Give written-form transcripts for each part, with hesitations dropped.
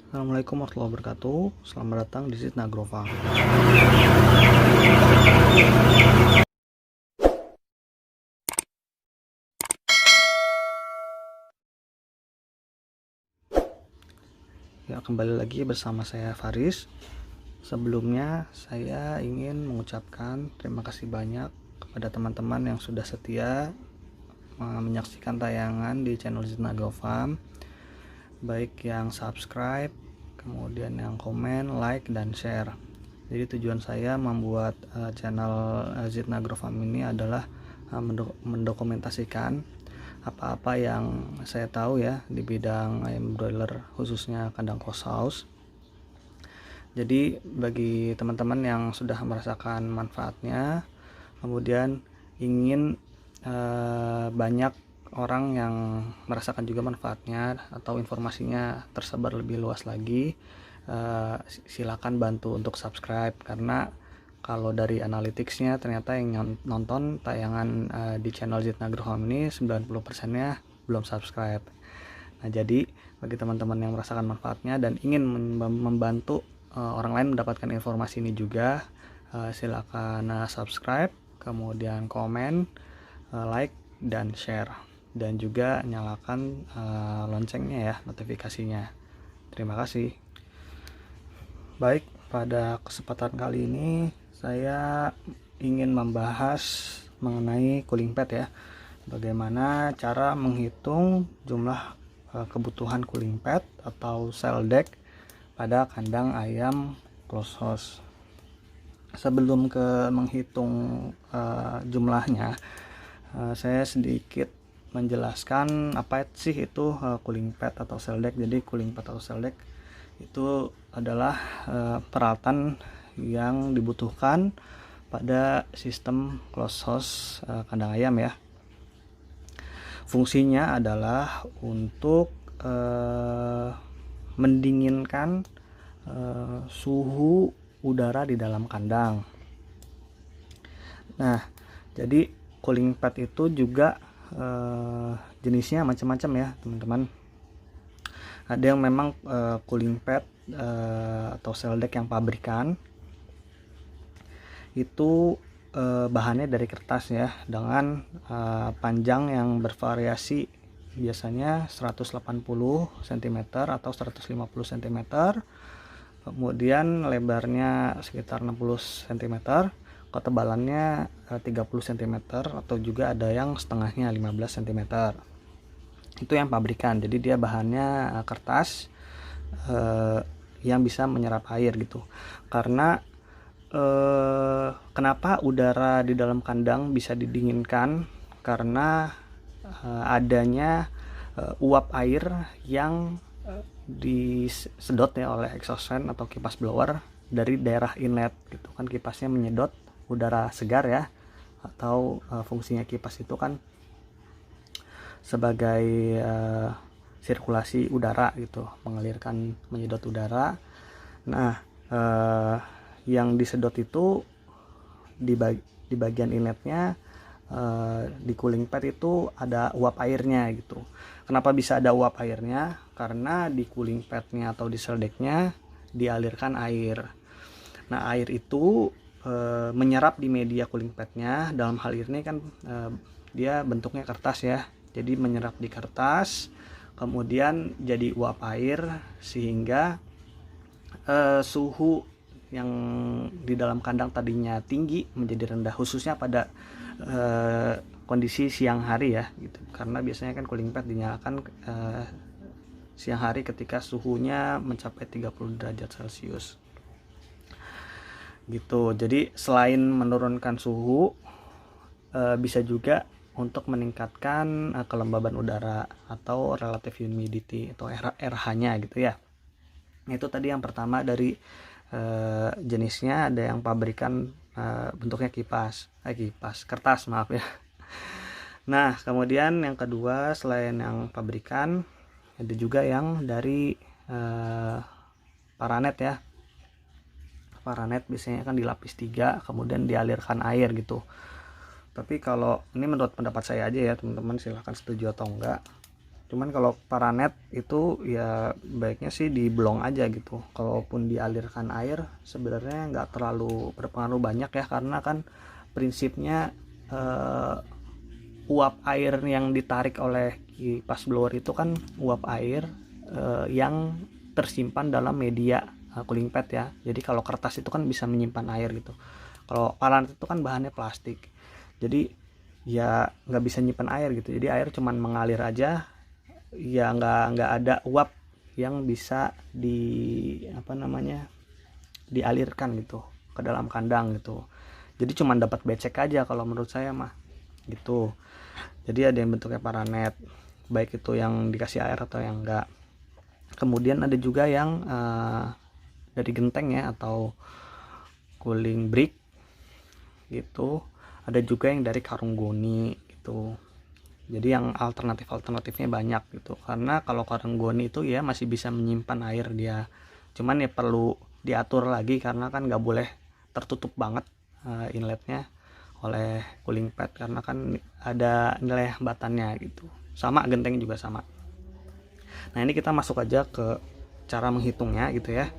Assalamualaikum warahmatullahi wabarakatuh. Selamat datang di Zidna Agrofarm. Ya, kembali lagi bersama saya Faris. Sebelumnya saya ingin mengucapkan terima kasih banyak kepada teman-teman yang sudah setia menyaksikan tayangan di channel Zidna Agrofarm, baik yang subscribe, kemudian yang komen, like, dan share. Jadi tujuan saya membuat channel Zidna Agrofarm ini adalah mendokumentasikan apa-apa yang saya tahu ya di bidang ayam broiler, khususnya kandang close house. Jadi bagi teman-teman yang sudah merasakan manfaatnya, kemudian ingin banyak orang yang merasakan juga manfaatnya atau informasinya tersebar lebih luas lagi, silakan bantu untuk subscribe, karena kalau dari analyticsnya ternyata yang nonton tayangan di channel Zidna Agrofarm ini 90%-nya belum subscribe. Nah, jadi bagi teman-teman yang merasakan manfaatnya dan ingin membantu orang lain mendapatkan informasi ini juga, silakan subscribe, kemudian komen, like, dan share, dan juga nyalakan loncengnya ya, notifikasinya. Terima kasih. Baik, pada kesempatan kali ini saya ingin membahas mengenai cooling pad ya. Bagaimana cara menghitung jumlah kebutuhan cooling pad atau cell deck pada kandang ayam close house. Sebelum ke menghitung jumlahnya, saya sedikit menjelaskan apa sih itu cooling pad atau cell deck. Jadi cooling pad atau cell deck itu adalah peralatan yang dibutuhkan pada sistem close house kandang ayam ya. Fungsinya adalah untuk mendinginkan suhu udara di dalam kandang. Nah, jadi cooling pad itu juga jenisnya macam-macam ya teman-teman. Ada yang memang cooling pad atau cell deck yang pabrikan itu bahannya dari kertas ya, dengan panjang yang bervariasi, biasanya 180 cm atau 150 cm, kemudian lebarnya sekitar 60 cm, ketebalannya 30 cm, atau juga ada yang setengahnya 15 cm. Itu yang pabrikan, jadi dia bahannya kertas yang bisa menyerap air gitu. Karena kenapa udara di dalam kandang bisa didinginkan? Karena adanya uap air yang disedot ya oleh exhaust fan atau kipas blower dari daerah inlet gitu kan. Kipasnya menyedot udara segar ya, atau fungsinya kipas itu kan sebagai sirkulasi udara gitu, mengalirkan, menyedot udara. Nah, yang disedot itu di bagian inletnya, di cooling pad itu ada uap airnya gitu. Kenapa bisa ada uap airnya? Karena di cooling padnya atau di cell decknya dialirkan air. Nah, air itu menyerap di media cooling padnya. Dalam hal ini kan dia bentuknya kertas ya, jadi menyerap di kertas, kemudian jadi uap air, sehingga suhu yang di dalam kandang tadinya tinggi menjadi rendah, khususnya pada kondisi siang hari ya gitu. Karena biasanya kan cooling pad dinyalakan siang hari ketika suhunya mencapai 30 derajat Celcius gitu. Jadi selain menurunkan suhu, bisa juga untuk meningkatkan kelembaban udara atau relative humidity atau RH-nya gitu ya. Itu tadi yang pertama dari jenisnya. Ada yang pabrikan bentuknya kipas kertas, maaf ya. Nah, kemudian yang kedua, selain yang pabrikan, ada juga yang dari paranet ya. Paranet biasanya kan dilapis 3, kemudian dialirkan air gitu. Tapi kalau ini menurut pendapat saya aja ya teman-teman, silahkan setuju atau enggak. Cuman kalau paranet itu ya baiknya sih diblong aja gitu. Kalaupun dialirkan air sebenarnya nggak terlalu berpengaruh banyak ya, karena kan prinsipnya uap air yang ditarik oleh kipas blower itu kan uap air yang tersimpan dalam media cooling pad ya. Jadi kalau kertas itu kan bisa menyimpan air gitu. Kalau paranet itu kan bahannya plastik, jadi ya nggak bisa nyimpan air gitu. Jadi air cuman mengalir aja, ya nggak ada uap yang bisa dialirkan gitu ke dalam kandang gitu. Jadi cuma dapat becek aja kalau menurut saya mah gitu. Jadi ada yang bentuknya paranet, baik itu yang dikasih air atau yang enggak. Kemudian ada juga yang dari genteng ya, atau cooling brick gitu. Ada juga yang dari karung goni gitu. Jadi yang alternatifnya banyak gitu. Karena kalau karung goni itu ya masih bisa menyimpan air dia, cuman ya perlu diatur lagi karena kan nggak boleh tertutup banget inletnya oleh cooling pad, karena kan ada nilai hambatannya gitu. Sama genteng juga sama. Nah ini kita masuk aja ke cara menghitungnya gitu ya.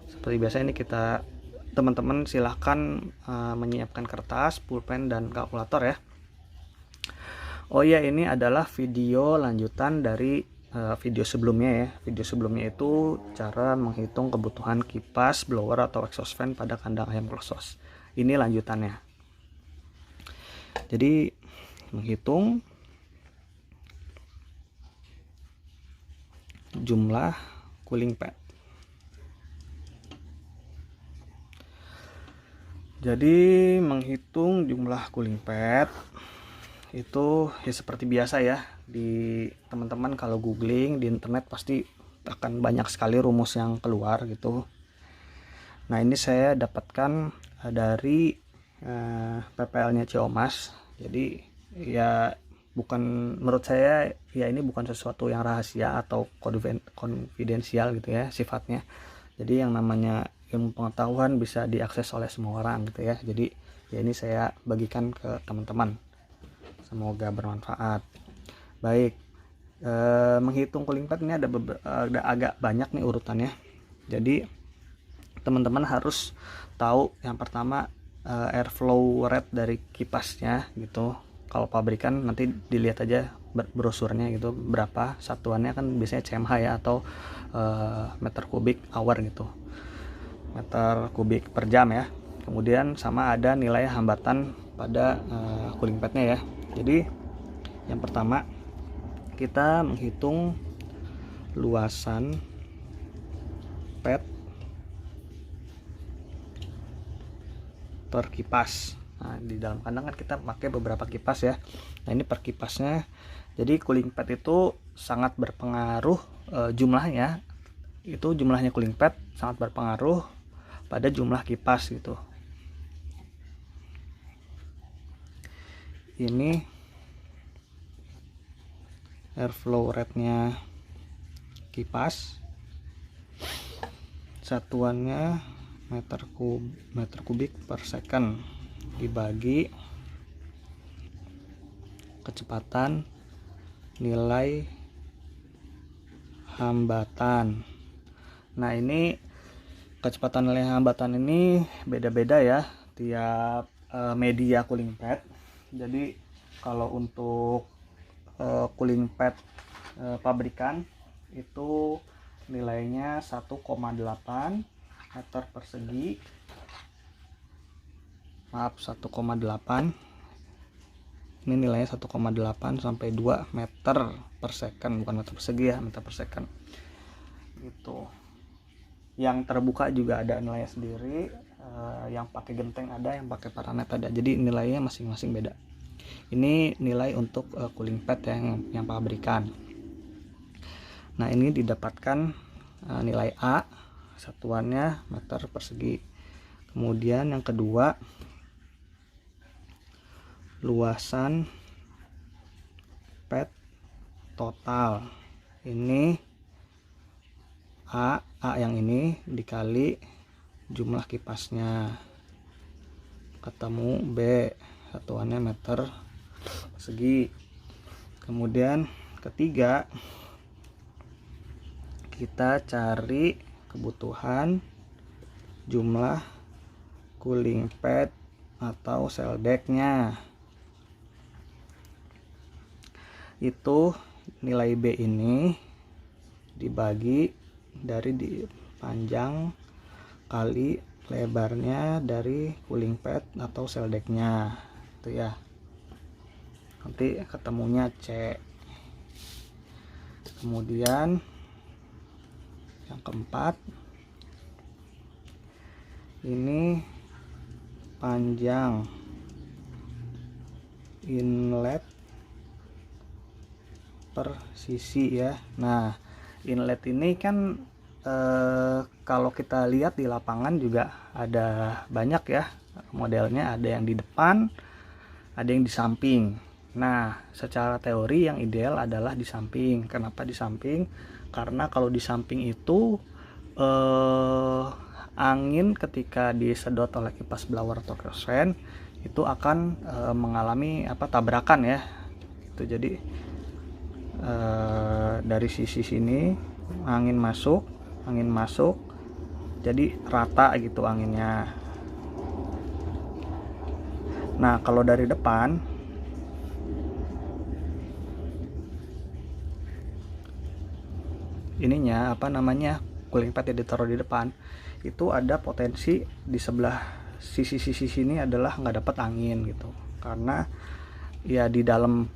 Seperti biasa ini kita, teman-teman silahkan menyiapkan kertas, pulpen, dan kalkulator ya. Oh iya, ini adalah video lanjutan dari video sebelumnya ya. Video sebelumnya itu cara menghitung kebutuhan kipas blower atau exhaust fan pada kandang ayam klosos. Ini lanjutannya. Jadi menghitung jumlah cooling pad. Jadi menghitung jumlah cooling pad itu ya seperti biasa ya, di teman-teman kalau googling di internet pasti akan banyak sekali rumus yang keluar gitu. Nah ini saya dapatkan dari PPL-nya Ciomas. Jadi ya bukan, menurut saya ya ini bukan sesuatu yang rahasia atau konfidensial gitu ya sifatnya. Jadi yang namanya ilmu pengetahuan bisa diakses oleh semua orang gitu ya. Jadi ya ini saya bagikan ke teman-teman, semoga bermanfaat. Baik, menghitung cooling pad ini ada agak banyak nih urutannya. Jadi teman-teman harus tahu yang pertama airflow rate dari kipasnya gitu. Kalau pabrikan nanti dilihat aja brosurnya gitu, berapa satuannya, kan biasanya CMH ya, atau meter kubik hour gitu, meter kubik per jam ya. Kemudian sama ada nilai hambatan pada cooling padnya ya. Jadi yang pertama kita menghitung luasan pad per kipas. Nah, di dalam kandang kan kita pakai beberapa kipas ya. Nah, ini per kipasnya. Jadi cooling pad itu sangat berpengaruh jumlahnya. Itu jumlahnya cooling pad sangat berpengaruh pada jumlah kipas gitu. Ini airflow rate-nya kipas. Satuannya meter kubik per second dibagi kecepatan nilai hambatan. Nah ini kecepatan nilai hambatan ini beda-beda ya tiap media cooling pad. Jadi kalau untuk cooling pad pabrikan itu nilainya 1,8 meter persegi, maaf 1,8, ini nilainya 1,8 sampai 2 meter per second, bukan meter persegi ya, meter per second gitu. Yang terbuka juga ada nilainya sendiri, yang pakai genteng ada, yang pakai paranet ada, jadi nilainya masing-masing beda. Ini nilai untuk cooling pad yang pabrikan. Nah ini didapatkan nilai A, satuannya meter persegi. Kemudian yang kedua, luasan pad total. Ini A yang ini dikali jumlah kipasnya, ketemu B, satuannya meter persegi. Kemudian ketiga, kita cari kebutuhan jumlah cooling pad atau seldeknya. Itu nilai B ini dibagi dari panjang kali lebarnya dari cooling pad atau seldeknya, itu ya. Nanti ketemunya C. Kemudian yang keempat, ini panjang inlet per sisi ya. Nah, inlet ini kan kalau kita lihat di lapangan juga ada banyak ya modelnya, ada yang di depan, ada yang di samping. Nah, secara teori yang ideal adalah di samping. Kenapa di samping? Karena kalau di samping itu angin ketika disedot oleh kipas blower atau cross fan itu akan mengalami tabrakan ya. Itu jadi dari sisi sini angin masuk, jadi rata gitu anginnya. Nah, kalau dari depan ininya cooling pad yang ditaruh di depan itu ada potensi di sebelah sisi sini adalah nggak dapat angin gitu, karena ya di dalam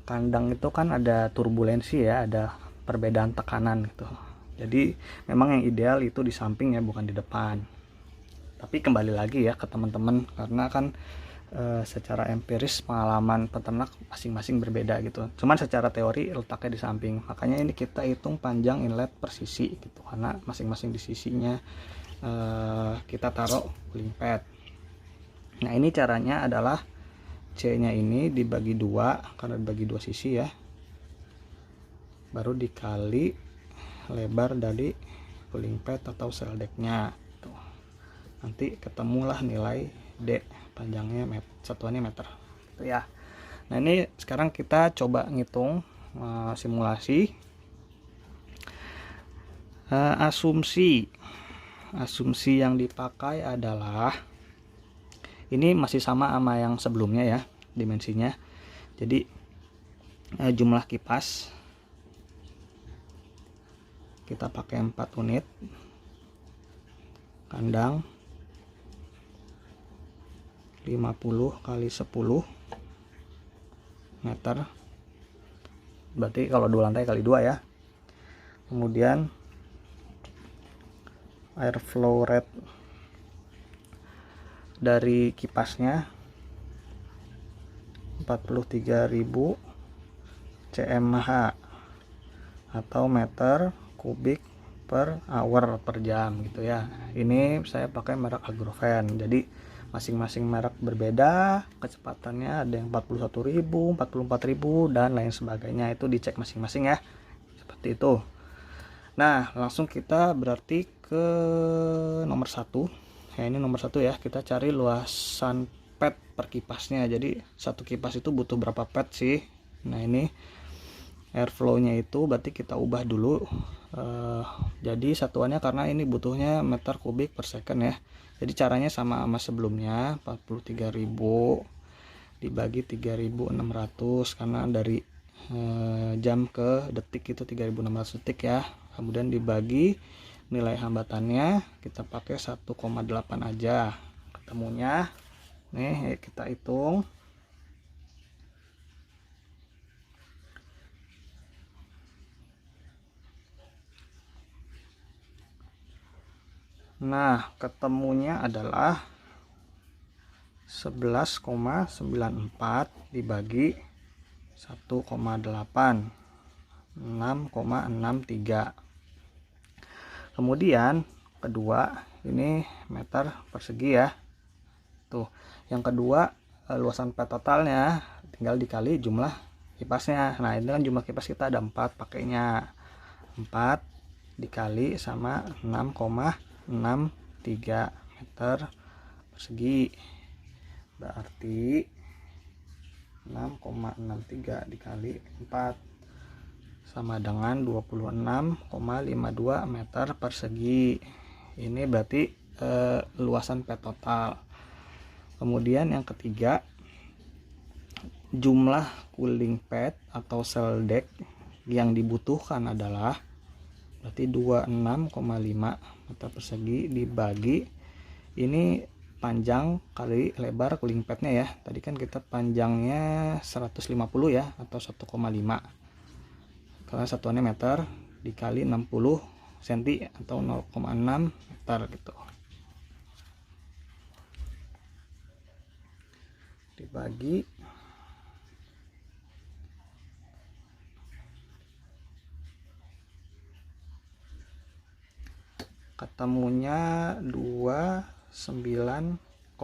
kandang itu kan ada turbulensi ya, ada perbedaan tekanan gitu. Jadi memang yang ideal itu di samping ya, bukan di depan. Tapi kembali lagi ya ke teman-teman, karena kan secara empiris pengalaman peternak masing-masing berbeda gitu. Cuman secara teori letaknya di samping. Makanya ini kita hitung panjang inlet per sisi gitu, karena masing-masing di sisinya kita taruh cooling pad. Nah, ini caranya adalah C-nya ini dibagi 2, karena dibagi 2 sisi ya. Baru dikali lebar dari cooling pad atau seldeknya. Tuh. Nanti ketemulah nilai D, panjangnya satuannya meter. Gitu ya. Nah, ini sekarang kita coba ngitung simulasi. Asumsi yang dipakai adalah ini masih sama yang sebelumnya ya dimensinya. Jadi jumlah kipas kita pakai 4 unit, kandang 50 kali 10 meter, berarti kalau 2 lantai kali 2 ya. Kemudian airflow rate dari kipasnya 43.000 cmh atau meter kubik per hour per jam gitu ya. Ini saya pakai merek Agrovan, jadi masing-masing merek berbeda kecepatannya, ada yang 41.000, 44.000 dan lain sebagainya. Itu dicek masing-masing ya, seperti itu. Nah, langsung kita berarti ke nomor 1. Ya, ini nomor 1 ya, kita cari luasan pad per kipasnya. Jadi satu kipas itu butuh berapa pad sih. Nah, ini airflow-nya itu berarti kita ubah dulu jadi satuannya, karena ini butuhnya meter kubik per second ya. Jadi caranya sama sebelumnya, 43.000 dibagi 3.600, karena dari jam ke detik itu 3.600 detik ya. Kemudian dibagi nilai hambatannya, kita pakai 1,8 aja ketemunya. Nih kita hitung. Nah, ketemunya adalah 11,94 dibagi 1,8, 6,63. Kemudian kedua, ini meter persegi ya. Tuh, yang kedua luasan pad totalnya tinggal dikali jumlah kipasnya. Nah, ini kan jumlah kipas kita ada 4, pakainya 4 dikali sama 6,63 meter persegi, berarti 6,63 dikali 4 sama dengan 26,52 meter persegi. Ini berarti luasan pad total. Kemudian yang ketiga, jumlah cooling pad atau cell deck yang dibutuhkan adalah berarti 26,5 meter persegi dibagi ini panjang kali lebar cooling padnya ya. Tadi kan kita panjangnya 150 ya, atau 1,5, karena satuannya meter, dikali 60 cm atau 0,6 meter gitu, dibagi ketemunya 29,46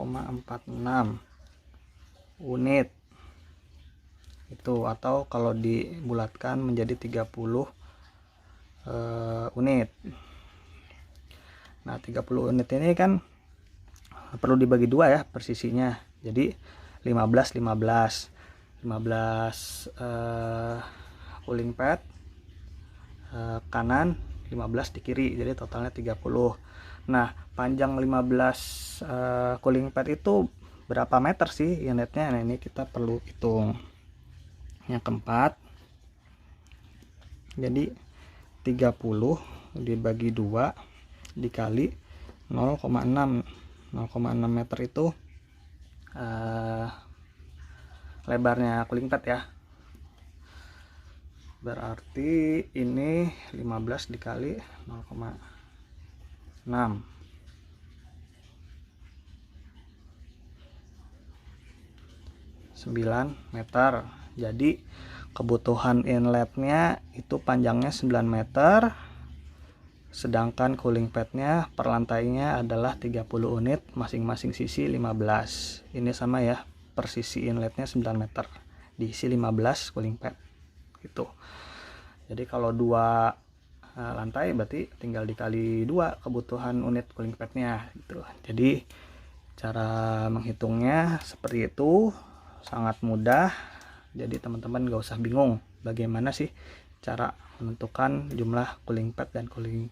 unit itu, atau kalau dibulatkan menjadi 30 unit. Nah 30 unit ini kan perlu dibagi dua ya persisinya, jadi 15 cooling pad kanan, 15 di kiri, jadi totalnya 30. Nah panjang 15 cooling pad itu berapa meter sih unitnya? Nah ini kita perlu hitung. Yang keempat, jadi 30 dibagi 2 dikali 0,6 meter itu lebarnya cooling pad ya. Berarti ini 15 dikali 0,6, 9 meter. Jadi kebutuhan inletnya itu panjangnya 9 meter, sedangkan cooling padnya per lantainya adalah 30 unit, masing-masing sisi 15. Ini sama ya, per sisi inletnya 9 meter, diisi 15 cooling pad gitu. Jadi kalau 2 lantai berarti tinggal dikali 2 kebutuhan unit cooling padnya gitu. Jadi cara menghitungnya seperti itu, sangat mudah. Jadi teman-teman gak usah bingung bagaimana sih cara menentukan jumlah cooling pad dan cooling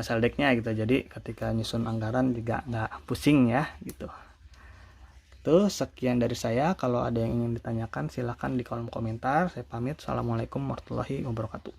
cell decknya gitu. Jadi ketika nyusun anggaran juga nggak pusing ya gitu. Itu sekian dari saya. Kalau ada yang ingin ditanyakan silahkan di kolom komentar. Saya pamit. Assalamualaikum warahmatullahi wabarakatuh.